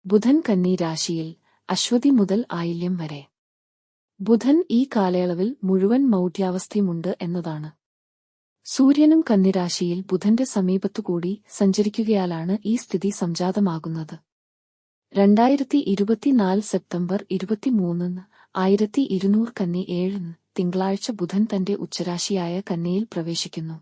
ബുധൻ കന്നി രാശിയിൽ അശ്വതി മുതൽ ആയില്യം വരെ. ബുധൻ ഈ കാലയളവിൽ മുഴുവൻ മൗഢ്യാവസ്ഥയുമുണ്ട് എന്നതാണ്. സൂര്യനും കന്നിരാശിയിൽ ബുധന്റെ സമീപത്തുകൂടി സഞ്ചരിക്കുകയാലാണ് ഈ സ്ഥിതി സംജാതമാകുന്നത്. 2024 സെപ്റ്റംബർ 23 1200 കന്നി 7 തിങ്കളാഴ്ച ബുധൻ തന്റെ ഉച്ചരാശിയായ കന്നിയിൽ പ്രവേശിക്കുന്നു.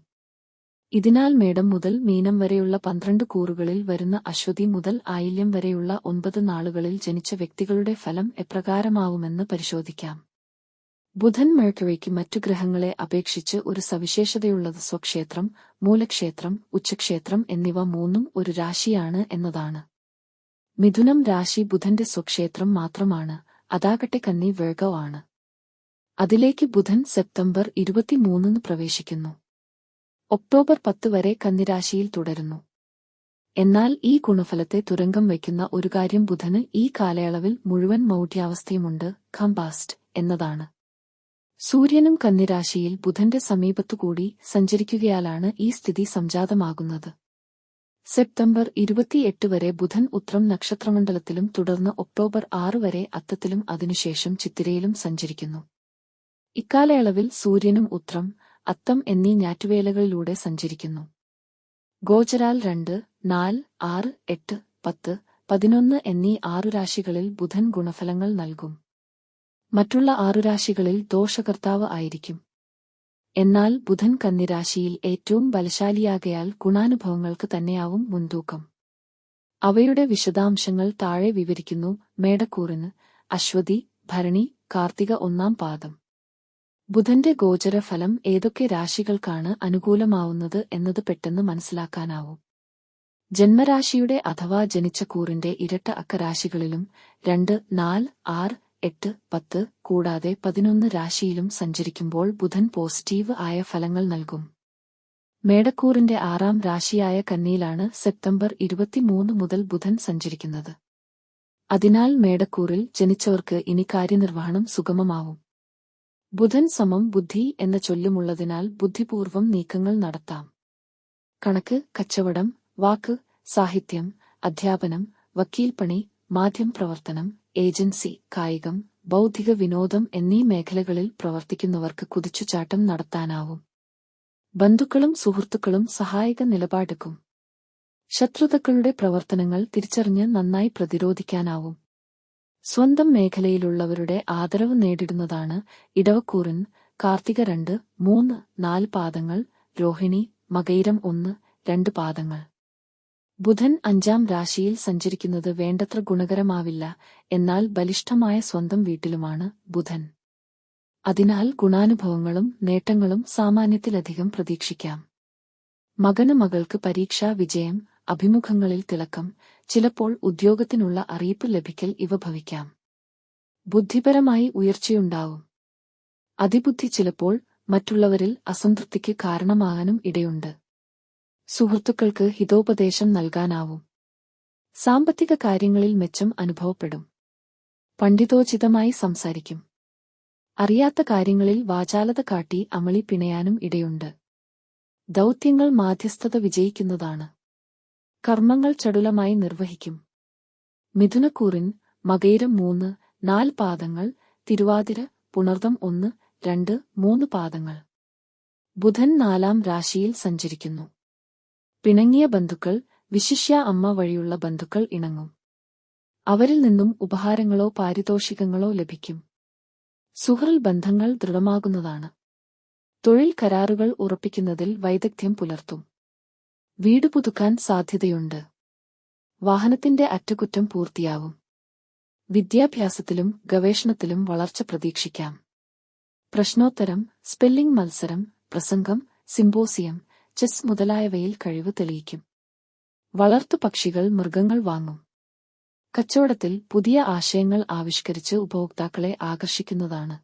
ഇതിനാൽ മേടം മുതൽ മീനം വരെയുള്ള 12 കൂറുകളിൽ വരുന്ന അശ്വതി മുതൽ ആയില്യം വരെയുള്ള 9 നാളുകളിൽ ജനിച്ച വ്യക്തികളുടെ ഫലം എപ്രകാരമാവുമെന്ന് പരിശോധിക്കാം. ബുധൻ മെർക്കുറിക്ക് മറ്റു ഗ്രഹങ്ങളെ അപേക്ഷിച്ച് ഒരു സവിശേഷതയുള്ളത് സ്വക്ഷേത്രം, മൂലക്ഷേത്രം, ഉച്ചക്ഷേത്രം എന്നിവ മൂന്നും ഒരു രാശിയാണ് എന്നതാണ്. മിഥുനം രാശി ബുധന്റെ സ്വക്ഷേത്രം മാത്രമാണ്, അതാകട്ടെ കന്നി വേഴ്ഗോ ആണ്. അതിലേക്ക് ബുധൻ സെപ്റ്റംബർ 23 പ്രവേശിക്കുന്നു. ഒക്ടോബർ 10 വരെ കന്നിരാശിയിൽ തുടരുന്നു. എന്നാൽ ഈ ഗുണഫലത്തെ തുരങ്കം വയ്ക്കുന്ന ഒരു കാര്യം ബുധന് ഈ കാലയളവിൽ മുഴുവൻ മൗഢ്യാവസ്ഥയുമുണ്ട്, കമ്പാസ്റ്റ് എന്നതാണ്. സൂര്യനും കന്നിരാശിയിൽ ബുധന്റെ സമീപത്തുകൂടി സഞ്ചരിക്കുകയാലാണ് ഈ സ്ഥിതി സംജാതമാകുന്നത്. സെപ്റ്റംബർ 28 വരെ ബുധൻ ഉത്രം നക്ഷത്രമണ്ഡലത്തിലും തുടർന്ന് ഒക്ടോബർ 6 വരെ അത്തത്തിലും അതിനുശേഷം ചിത്തിരയിലും സഞ്ചരിക്കുന്നു. ഇക്കാലയളവിൽ സൂര്യനും ഉത്രം, അത്തം എന്നീ ഞാറ്റുവേലകളിലൂടെ സഞ്ചരിക്കുന്നു. ഗോചരാൽ 2, 4, 6, 8, 10, 11 എന്നീ 6 രാശികളിൽ ബുധൻ ഗുണഫലങ്ങൾ നൽകും. മറ്റുള്ള 6 രാശികളിൽ ദോഷകർത്താവ് ആയിരിക്കും. എന്നാൽ ബുധൻ കന്നിരാശിയിൽ ഏറ്റവും ബലശാലിയാകയാൽ ഗുണാനുഭവങ്ങൾക്ക് തന്നെയാവും മുൻതൂക്കം. അവയുടെ വിശദാംശങ്ങൾ താഴെ വിവരിക്കുന്നു. മേടക്കൂറിന് അശ്വതി, ഭരണി, കാർത്തിക 1-ാം പാദം. ബുധന്റെ ഗോചരഫലം ഏതൊക്കെ രാശികൾക്കാണ് അനുകൂലമാവുന്നത് എന്നത് പെട്ടെന്ന് മനസ്സിലാക്കാനാവും. ജന്മരാശിയുടെ അഥവാ ജനിച്ച കൂറിന്റെ ഇരട്ട അക്കരാശികളിലും 2, 4, 6, 8, 10 കൂടാതെ 11 രാശിയിലും സഞ്ചരിക്കുമ്പോൾ ബുധൻ പോസിറ്റീവ് ആയ ഫലങ്ങൾ നൽകും. മേടക്കൂറിന്റെ 6-ാം രാശിയായ കന്നിയിലാണ് സെപ്റ്റംബർ 23 മുതൽ ബുധൻ സഞ്ചരിക്കുന്നത്. അതിനാൽ മേടക്കൂറിൽ ജനിച്ചവർക്ക് ഇനി കാര്യനിർവഹണം സുഗമമാവും. ബുധൻ സമം ബുദ്ധി എന്ന ചൊല്ലുമുള്ളതിനാൽ ബുദ്ധിപൂർവം നീക്കങ്ങൾ നടത്താം. കണക്ക്, കച്ചവടം, വാക്ക്, സാഹിത്യം, അധ്യാപനം, വക്കീൽപ്പണി, മാധ്യമപ്രവർത്തനം, ഏജൻസി, കായികം, ബൗദ്ധിക വിനോദം എന്നീ മേഖലകളിൽ പ്രവർത്തിക്കുന്നവർക്ക് കുതിച്ചുചാട്ടം നടത്താനാവും. ബന്ധുക്കളും സുഹൃത്തുക്കളും സഹായക നിലപാടെടുക്കും. ശത്രുതാക്കളുടെ പ്രവർത്തനങ്ങൾ തിരിച്ചറിഞ്ഞ് നന്നായി പ്രതിരോധിക്കാനാവും. സ്വന്തം മേഖലയിലുള്ളവരുടെ ആദരവ് നേടിടുന്നതാണ്. ഇടവക്കൂറിൻ കാർത്തിക 2, 3, 4 പാദങ്ങൾ, രോഹിണി, മകയിരം 1, 2 പാദങ്ങൾ. ബുധൻ 5-ാം രാശിയിൽ സഞ്ചരിക്കുന്നത് വേണ്ടത്ര ഗുണകരമാവില്ല. എന്നാൽ ബലിഷ്ഠമായ സ്വന്തം വീട്ടിലുമാണ് ബുധൻ. അതിനാൽ ഗുണാനുഭവങ്ങളും നേട്ടങ്ങളും സാമാന്യത്തിലധികം പ്രതീക്ഷിക്കാം. മകന് മകൾക്ക് പരീക്ഷാ വിജയം, അഭിമുഖങ്ങളിൽ തിളക്കം, ചിലപ്പോൾ ഉദ്യോഗത്തിനുള്ള അറിയിപ്പ് ലഭിക്കൽ ഇവ ഭവിക്കാം. ബുദ്ധിപരമായി ഉയർച്ചയുണ്ടാവും. അതിബുദ്ധി ചിലപ്പോൾ മറ്റുള്ളവരിൽ അസംതൃപ്തിക്ക് കാരണമാകാനും ഇടയുണ്ട്. സുഹൃത്തുക്കൾക്ക് ഹിതോപദേശം നൽകാനാവും. സാമ്പത്തിക കാര്യങ്ങളിൽ മെച്ചം അനുഭവപ്പെടും. പണ്ഡിതോചിതമായി സംസാരിക്കും. അറിയാത്ത കാര്യങ്ങളിൽ വാചാലത കാട്ടി അമളി പിണയാനും ഇടയുണ്ട്. ദൗത്യങ്ങൾ മാധ്യസ്ഥത വിജയിക്കുന്നതാണ്. കർമ്മങ്ങൾ ചടുലമായി നിർവഹിക്കും. മിഥുനക്കൂറിൻ മകയിരം 3, 4 പാദങ്ങൾ, തിരുവാതിര, പുണർദം 1, 2, 3 പാദങ്ങൾ. ബുധൻ 4-ാം രാശിയിൽ സഞ്ചരിക്കുന്നു. പിണങ്ങിയ ബന്ധുക്കൾ, വിശിഷ്യ അമ്മ വഴിയുള്ള ബന്ധുക്കൾ ഇണങ്ങും. അവരിൽ നിന്നും ഉപഹാരങ്ങളോ പാരിതോഷികങ്ങളോ ലഭിക്കും. സുഹൃൽ ബന്ധങ്ങൾ ദൃഢമാകുന്നതാണ്. തൊഴിൽ കരാറുകൾ ഉറപ്പിക്കുന്നതിൽ വൈദഗ്ധ്യം പുലർത്തും. വീട് പുതുക്കാൻ സാധ്യതയുണ്ട്. വാഹനത്തിന്റെ അറ്റകുറ്റം പൂർത്തിയാവും. വിദ്യാഭ്യാസത്തിലും ഗവേഷണത്തിലും വളർച്ച പ്രതീക്ഷിക്കാം. പ്രശ്നോത്തരം, സ്പെല്ലിംഗ് മത്സരം, പ്രസംഗം, സിംപോസിയം, ചെസ് മുതലായവയിൽ കഴിവ് തെളിയിക്കും. വളർത്തുപക്ഷികൾ, മൃഗങ്ങൾ വാങ്ങും. കച്ചവടത്തിൽ പുതിയ ആശയങ്ങൾ ആവിഷ്കരിച്ച് ഉപഭോക്താക്കളെ ആകർഷിക്കുന്നതാണ്.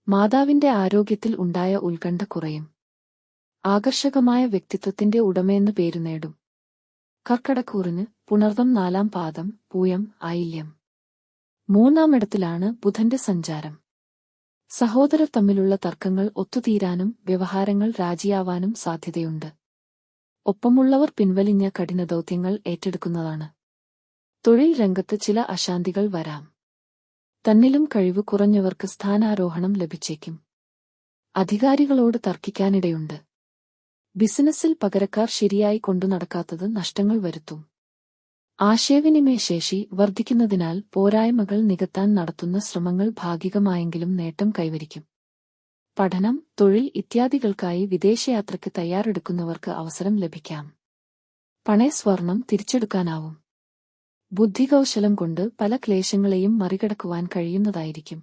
മാതാവിന്റെ ആരോഗ്യത്തിൽ ഉണ്ടായ ഉത്കണ്ഠ കുറയും. ആകർഷകമായ വ്യക്തിത്വത്തിന്റെ ഉടമയെന്ന് പേരു നേടും. കർക്കടക്കൂറിന് പുണർദം 4-ാം പാദം, പൂയം, ആയില്യം. 3-ാമിടത്തിലാണ് ബുധന്റെ സഞ്ചാരം. സഹോദരർ തമ്മിലുള്ള തർക്കങ്ങൾ ഒത്തുതീരാനും വ്യവഹാരങ്ങൾ രാജിയാവാനും സാധ്യതയുണ്ട്. ഒപ്പമുള്ളവർ പിൻവലിഞ്ഞ കഠിനദൗത്യങ്ങൾ ഏറ്റെടുക്കുന്നതാണ്. തൊഴിൽ രംഗത്ത് ചില അശാന്തികൾ വരാം. തന്നിലും കഴിവ് കുറഞ്ഞവർക്ക് സ്ഥാനാരോഹണം ലഭിച്ചേക്കും. അധികാരികളോട് തർക്കിക്കാനിടയുണ്ട്. ബിസിനസ്സിൽ പകരക്കാർ ശരിയായി കൊണ്ടു നടക്കാത്തത് നഷ്ടങ്ങൾ വരുത്തും. ആശയവിനിമയ ശേഷി വർദ്ധിക്കുന്നതിനാൽ പോരായ്മകൾ നികത്താൻ നടത്തുന്ന ശ്രമങ്ങൾ ഭാഗികമായെങ്കിലും നേട്ടം കൈവരിക്കും. പഠനം, തൊഴിൽ ഇത്യാദികൾക്കായി വിദേശയാത്രയ്ക്ക് തയ്യാറെടുക്കുന്നവർക്ക് അവസരം ലഭിക്കാം. പണയ സ്വർണം തിരിച്ചെടുക്കാനാവും. ബുദ്ധികൗശലം കൊണ്ട് പല ക്ലേശങ്ങളെയും മറികടക്കുവാൻ കഴിയുന്നതായിരിക്കും.